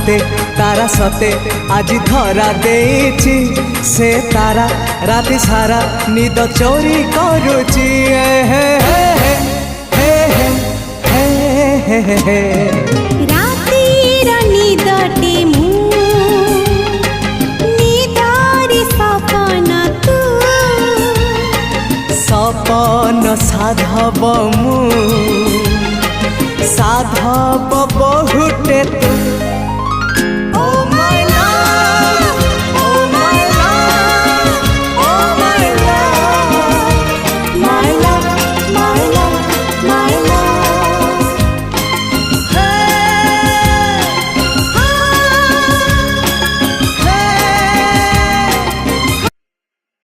हाते तारा सते आज धरा देछि से तारा राति सारा निद चोरी करुची हे हे हे हे हे हे हे रातिर निदटे मु निदारी सपन तू सपन साधव मु साधव